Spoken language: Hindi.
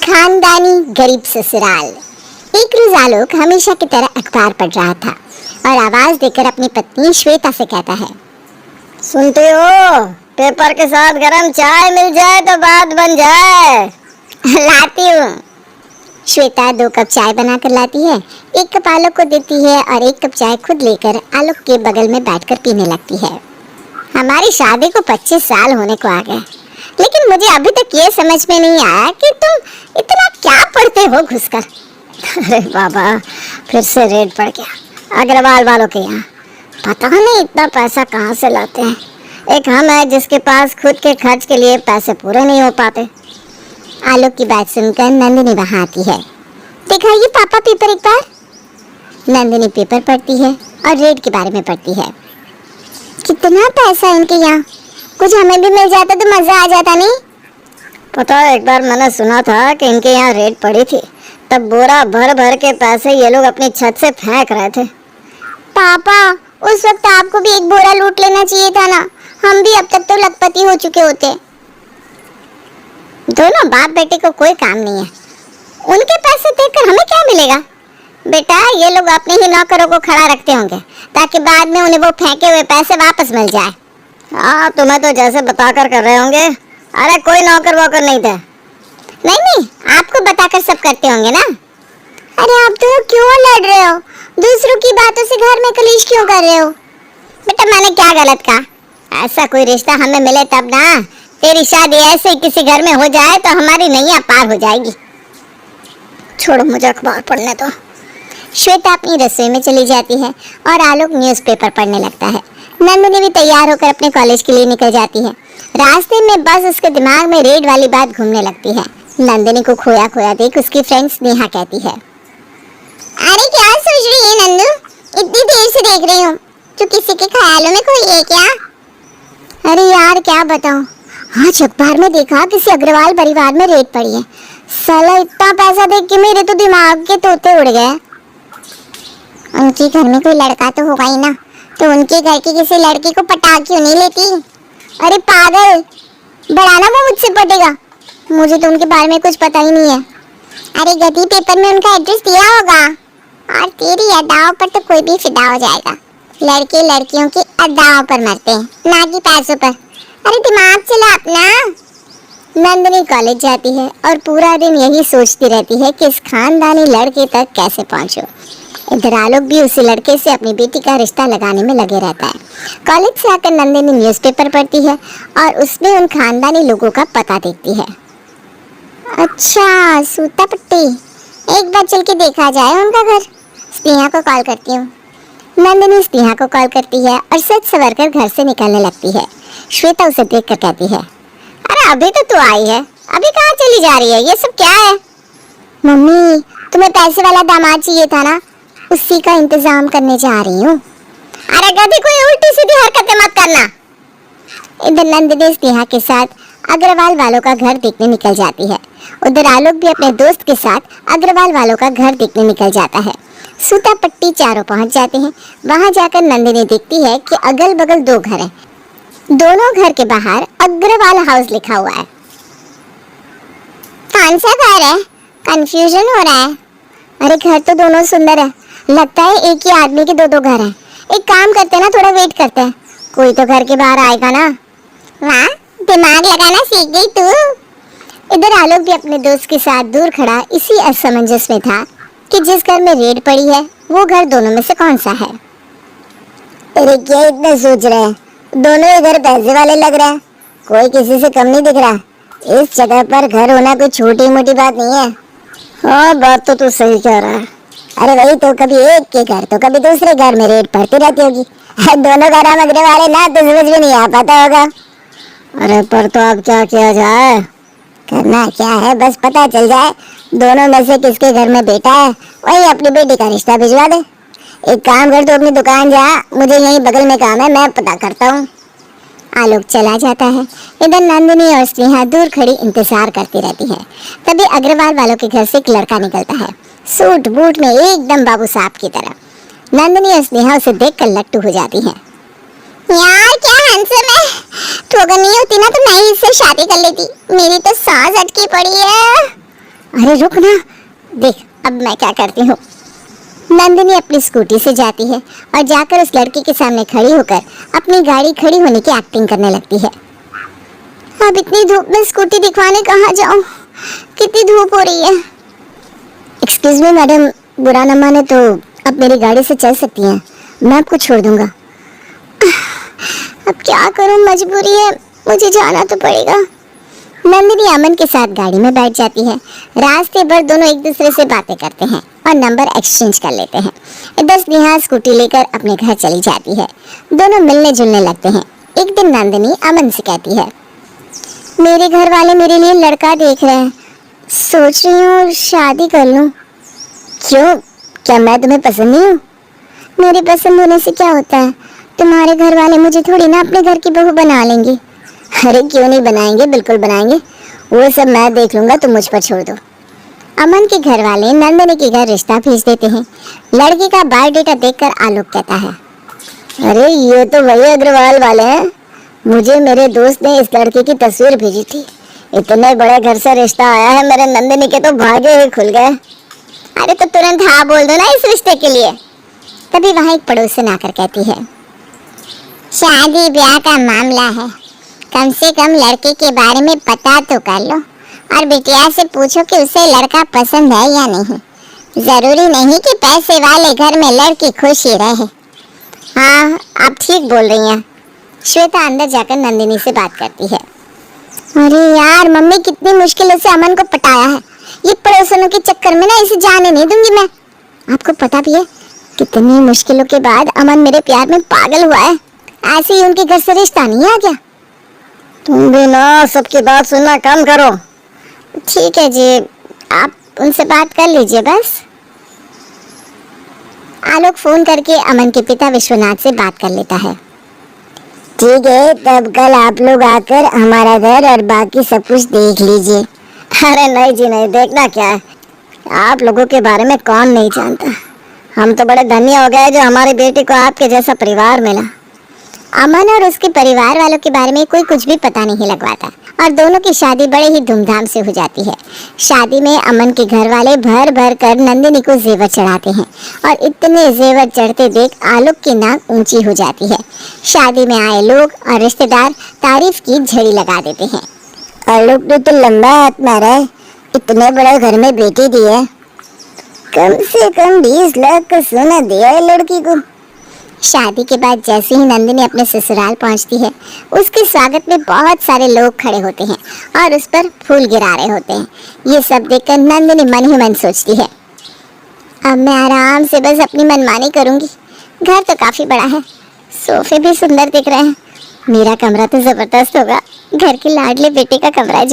खानदानी गरीब ससुराल। एक रोज आलोक हमेशा की तरह अखबार पढ़ रहा था और आवाज देकर अपनी पत्नी श्वेता से कहता है, सुनते हो, पेपर के साथ गरम चाय मिल जाए तो बात बन जाए। लाती हूँ। श्वेता 2 कप चाय बनाकर लाती है, 1 कप आलोक को देती है और 1 कप चाय खुद लेकर आलोक के बगल में बैठकर पीने लगती है। हमारी शादी को 25 साल होने को आ गए, लेकिन मुझे अभी तक ये समझ में नहीं आया कि तुम इतना क्या पढ़ते हो घुसकर। अरे बाबा, फिर से रेड पड़ गया अग्रवाल वालों के यहाँ। पता नहीं इतना पैसा कहाँ से लाते हैं। एक हम है जिसके पास खुद के खर्च के लिए पैसे पूरे नहीं हो पाते। आलोक की बात सुनकर नंदिनी वहाँ आती है। दिखाइए पापा पेपर एक बार। नंदिनी पेपर पढ़ती है और रेड के बारे में पढ़ती है। कितना पैसा इनके यहाँ, कुछ हमें भी मिल जाता तो मजा आ जाता नहीं? पता है, एक बार मैंने सुना था कि इनके यहाँ रेड पड़ी थी, तब बोरा भर भर के पैसे ये लोग अपनी छत से फेंक रहे थे। पापा, उस वक्त आपको भी एक बोरा लूट लेना चाहिए था ना, हम भी अब तक तो लखपति हो चुके होते। दोनों बाप बेटे को कोई काम नहीं है, उनके पैसे देखकर हमें क्या मिलेगा? बेटा, ये लोग अपने ही नौकरों को खड़ा रखते होंगे ताकि बाद में उन्हें वो फेंके हुए पैसे वापस मिल जाए। हाँ, तुम्हें तो जैसे बताकर कर रहे होंगे। अरे कोई नौकर वोकर नहीं थे। नहीं, आपको बताकर सब करते होंगे ना। अरे आप तो क्यों लड़ रहे हो? दूसरों की बातों से घर में कलेश क्यों कर रहे हो? बेटा, मैंने क्या गलत कहा? ऐसा कोई रिश्ता हमें मिले तब ना। तेरी शादी ऐसे किसी घर में हो जाए तो हमारी नैया पार हो जाएगी। छोड़ो, मुझे अखबार पढ़ने दो। श्वेता अपनी रसोई में चली जाती है और आलोक न्यूज़पेपर पढ़ने लगता है। नंदिनी भी तैयार होकर अपने कॉलेज के लिए निकल जाती है। रास्ते में बस उसके दिमाग में रेड वाली बात घूमने लगती है। नंदिनी को खोया खोया देख उसकी फ्रेंड स्नेहा कहती है, अरे क्या सोच रही है नंदू? इतनी देर से देख रही हूँ, तो किसी के ख्यालों में कोई है क्या? अरे यार, क्या बताऊँ, आज अखबार में देखा किसी अग्रवाल परिवार में रेड पड़ी है। साला, इतना पैसा देख के मेरे तो दिमाग के तोते उड़ गए। उनके घर में कोई लड़का तो होगा ही ना, तो उनके घर की किसी लड़की को पटा क्यों नहीं लेती? अरे पागल, बढ़ाना वो मुझसे पटेगा। मुझे तो उनके बारे में कुछ पता ही नहीं है। अरे गधी, पेपर में उनका एड्रेस दिया होगा। और तेरी अदाओं पर तो कोई भी फिदा हो जाएगा। लड़के लड़कियों की अदाओं पर मरते हैं, ना कि पैसों पर। अरे दिमाग चला अपना। नंदिनी कॉलेज जाती है और पूरा दिन यही सोचती रहती है कि इस खानदानी लड़के तक कैसे पहुंचूं। इधर आलोक भी उसी लड़के से अपनी बेटी का रिश्ता लगाने में लगे रहता है। कॉलेज से आकर नंदिनी न्यूज़पेपर पढ़ती है और उसमें उन खानदानी लोगों का पता देखती है। अच्छा, सूता पट्टी, एक बार चल के देखा जाए उनका घर। स्नेहा को कॉल करती हूँ। नंदिनी स्नेहा को कॉल करती है और सच सवर कर घर से निकलने लगती है। श्वेता उसे देखकर कहती है, अरे अभी तो तू आई है, अभी कहाँ चली जा रही है? ये सब क्या है? मम्मी, तुम्हें पैसे वाला दामाद चाहिए था ना, उसी का इंतजाम करने जा रही हूँ। अरे गधी, कोई उल्टी सीधी हरकतें मत करना। इधर नंदिनी स्नेहा के साथ अग्रवाल वालों का घर देखने निकल जाती है। उधर आलोक भी अपने दोस्त के साथ अग्रवाल वालों का घर देखने निकल जाता है। सूता पट्टी चारों पहुंच जाते हैं। वहां जाकर नंदिनी देखती है कि अगल बगल 2 घर हैं। दोनों घर के बाहर अग्रवाल हाउस लिखा हुआ है। कौन सा घर है? कंफ्यूजन हो रहा है। अरे घर तो दोनों सुंदर है, लगता है एक ही आदमी के 2-2 घर हैं। एक काम करते हैं ना, थोड़ा वेट करते हैं, कोई तो घर के बाहर आएगा ना। वाह, दिमाग लगाना सीख गई तू। इधर आलोक भी अपने दोस्त के साथ दूर खड़ा इसी असमंजस में था कि जिस घर में रेड पड़ी है वो घर दोनों में से कौन सा है। अरे क्या इतना सोच रहे हैं? दोनों ही घर पैसे वाले लग रहे हैं, कोई किसी से कम नहीं दिख रहा। इस जगह पर घर होना कोई छोटी मोटी बात नहीं है। हाँ, बात तो तू सही कह रहा है। अरे वही तो, कभी एक के घर तो कभी दूसरे घर में रेड पड़ती रहती होगी। दोनों घर हम अग्रवाल वाले ना, तो समझ में नहीं आ पाता होगा। अरे पर तो अब क्या किया जाए? करना क्या है, बस पता चल जाए दोनों में से किसके घर में बेटा है, वही अपनी बेटी का रिश्ता भिजवा दे। एक काम कर, तो अपनी दुकान जा, मुझे यहीं बगल में काम है, मैं पता करता हूँ। आलोक चला जाता है। इधर नंदिनी और स्नेहा दूर खड़ी इंतजार करती रहती है। तभी अग्रवाल वालों के घर से एक लड़का निकलता है, सूट बूट में एकदम बाबू साहब की तरह। नंदिनी और स्नेहा उसे देखकर लट्टू हो जाती हैं। यार क्या हैंडसम है, तो अगर नहीं होती ना तो मैं ही इससे शादी कर लेती, मेरी तो सांस अटकी पड़ी है। अरे रुक ना, देख अब मैं क्या करती हूँ। नंदिनी अपनी स्कूटी से जाती है और जाकर उस लड़के के सामने खड़ी होकर अपनी गाड़ी खड़ी होने की एक्टिंग करने लगती है। अब इतनी धूप में स्कूटी दिखवाने कहाँ जाऊँ, कितनी धूप हो रही है। एक्सक्यूज मी मैडम, बुरा न माने तो अब मेरी गाड़ी से चल सकती हैं, मैं आपको छोड़ दूंगा। अब क्या करूं, मजबूरी है, मुझे जाना तो पड़ेगा। नंदिनी अमन के साथ गाड़ी में बैठ जाती है। रास्ते भर दोनों एक दूसरे से बातें करते हैं और नंबर एक्सचेंज कर लेते हैं। इधर स्नेहा स्कूटी लेकर अपने घर चली जाती है। दोनों मिलने जुलने लगते हैं। एक दिन नंदिनी अमन से कहती है, मेरे घर वाले मेरे लिए लड़का देख रहे हैं, सोच रही हूँ शादी कर लूँ। क्यों, क्या मैं तुम्हें पसंद नहीं हूँ? मेरी पसंद होने से क्या होता है, तुम्हारे घर वाले मुझे थोड़ी ना अपने घर की बहू बना लेंगे। अरे क्यों नहीं बनाएंगे, बिल्कुल बनाएंगे, वो सब मैं देख लूंगा, तुम मुझ पर छोड़ दो। अमन के घर वाले नंदिनी के घर रिश्ता भेज देते हैं। लड़की का बायोडेटा देखकर आलोक कहता है, अरे ये तो वही अग्रवाल वाले हैं, मुझे मेरे दोस्त ने इस लड़के की तस्वीर भेजी थी। इतने बड़े घर से रिश्ता आया है, मेरे नंदिनी के तो भाग्य ही खुल गए। अरे तो तुरंत हाँ बोल दो ना इस रिश्ते के लिए। तभी वहाँ एक पड़ोसन आकर कहती है, शादी ब्याह का मामला है, कम से कम लड़के के बारे में पता तो कर लो, और बिटिया से पूछो कि उसे लड़का पसंद है या नहीं। जरूरी नहीं कि पैसे वाले घर में लड़की खुश ही रहे। हाँ आप ठीक बोल रही हैं। श्वेता अंदर जाकर नंदिनी से बात करती है। अरे यार मम्मी कितनी मुश्किलों से अमन को पटाया है, ये पड़ोसनों के चक्कर में ना इसे जाने नहीं दूंगी मैं। आपको पता भी है कितनी मुश्किलों के बाद अमन मेरे प्यार में पागल हुआ है, ऐसे ही उनके घर से रिश्ता नहीं आ गया। तुम भी ना सबकी बात सुनना कम करो। ठीक है जी, आप उनसे बात कर लीजिए बस। आलोक फोन करके अमन के पिता विश्वनाथ से बात कर लेता है। ठीक है, तब कल आप लोग आकर हमारा घर और बाकी सब कुछ देख लीजिए। अरे नहीं जी नहीं, देखना क्या है, आप लोगों के बारे में कौन नहीं जानता। हम तो बड़े धन्य हो गए जो हमारी बेटी को आपके जैसा परिवार मिला। अमन और उसके परिवार वालों के बारे में कोई कुछ भी पता नहीं लगवाता और दोनों की शादी बड़े ही धूमधाम से हो जाती है। शादी में अमन के घर वाले भर भर कर नंदिनी को जेवर चढ़ाते हैं और इतने जेवर चढ़ते देख आलोक की नाक ऊंची हो जाती है। शादी में आए लोग और रिश्तेदार तारीफ की झड़ी लगा देते हैं। आलोक ने तो लंबा हाथ मारा है, इतने बड़े घर में बेटी दी है, कम से कम 20 लाख का सोना दिया है लड़की को। शादी के बाद जैसे ही नंदिनी अपने ससुराल पहुंचती है, उसके स्वागत में बहुत सारे लोग खड़े होते हैं और उस पर फूल गिरा रहे होते हैं। ये सब देखकर नंदिनी मन ही मन सोचती है, अब मैं आराम से बस अपनी मनमानी करूंगी। घर तो काफी बड़ा है, सोफे भी सुंदर दिख रहे हैं, मेरा कमरा तो जबरदस्त होगा। घर के लाडले बेटे का कमरा जो